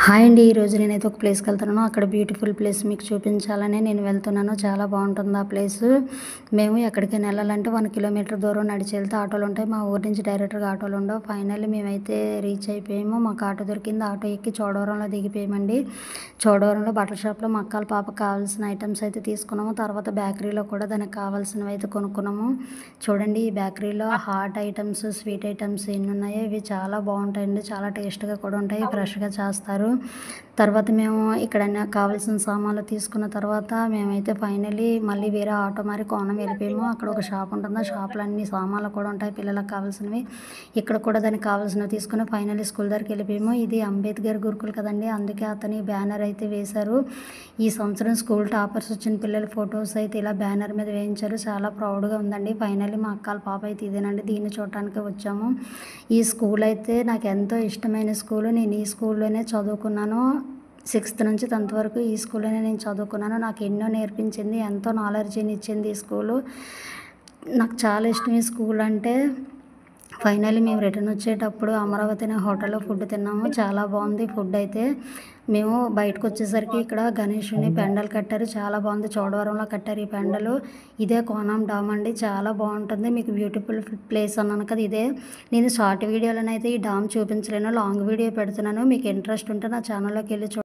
Hi అండి. ఈరోజు నేనైతే ఒక ప్లేస్‌కి వెళ్తున్నాను. అక్కడ బ్యూటిఫుల్ ప్లేస్ మీకు చూపించాలని నేను వెళ్తున్నాను. చాలా బాగుంటుంది ఆ ప్లేసు. మేము ఎక్కడికైనా వెళ్ళాలంటే 1 కిలోమీటర్ దూరం నడిచి వెళ్తే ఆటోలు ఉంటాయి. మా ఊరు నుంచి డైరెక్ట్‌గా ఆటోలు ఉండవు. ఫైనల్లీ మేమైతే రీచ్ అయిపోయాము. మాకు ఆటో దొరికింది. ఆటో ఎక్కి చోడవరంలో దిగిపోయామండి. చోడవరంలో బట్టల షాప్‌లో మా అక్కల పాపకు కావాల్సిన ఐటమ్స్ అయితే తీసుకున్నాము. తర్వాత బేకరీలో కూడా దానికి కావాల్సినవి అయితే కొనుక్కున్నాము. చూడండి, ఈ బేకరీలో హాట్ ఐటమ్స్, స్వీట్ ఐటమ్స్ ఎన్ని ఉన్నాయో. ఇవి చాలా బాగుంటాయండి. చాలా టేస్ట్‌గా కూడా ఉంటాయి. ఫ్రెష్‌గా చేస్తారు. తర్వాత మేము ఇక్కడ కావాల్సిన సామాన్లు తీసుకున్న తర్వాత మేమైతే ఫైనల్లీ మళ్ళీ వేరే ఆటో మరి కోనం వెళ్ళిపోయాము. అక్కడ ఒక షాప్ ఉంటుంది. ఆ షాప్లో అన్ని సామాన్లు కూడా ఉంటాయి పిల్లలకు కావాల్సినవి. ఇక్కడ కూడా దానికి కావాల్సినవి తీసుకుని ఫైనల్లీ స్కూల్ దగ్గరికి వెళ్ళిపోయాము. ఇది అంబేద్కర్ గురుకుల్ కదండి, అందుకే అతని బ్యానర్ అయితే వేశారు. ఈ సంవత్సరం స్కూల్ టాపర్స్ వచ్చిన పిల్లల ఫొటోస్ అయితే ఇలా బ్యానర్ మీద వేయించారు. చాలా ప్రౌడ్గా ఉందండి. ఫైనల్లీ మా అక్కల పాప అయితే ఇదేనండి. దీన్ని చూడటానికి వచ్చాము. ఈ స్కూల్ అయితే నాకు ఎంతో ఇష్టమైన స్కూలు. నేను ఈ స్కూల్లోనే చదువుకున్నాను. 6th నుంచి 10th వరకు ఈ స్కూల్లోనే నేను చదువుకున్నాను. నాకు ఎన్నో నేర్పించింది, ఎంతో నాలెడ్జ్ని ఇచ్చింది ఈ స్కూలు. నాకు చాలా ఇష్టం ఈ స్కూల్ అంటే. ఫైనల్లీ మేము రిటర్న్ వచ్చేటప్పుడు అమరావతి అనే హోటల్లో ఫుడ్ తిన్నాము. చాలా బాగుంది ఫుడ్ అయితే. మేము బయటకు వచ్చేసరికి ఇక్కడ గణేషుని పెండలు కట్టారు. చాలా బాగుంది. చోడవరంలో కట్టారు ఈ పెండలు. ఇదే కోనం డామ్ అండి. చాలా బాగుంటుంది. మీకు బ్యూటిఫుల్ ప్లేస్ అన్నాను కదా, ఇదే. నేను షార్ట్ వీడియోలోనైతే ఈ డామ్ చూపించలేను, లాంగ్ వీడియో పెడుతున్నాను. మీకు ఇంట్రెస్ట్ ఉంటే నా ఛానల్లోకి వెళ్ళి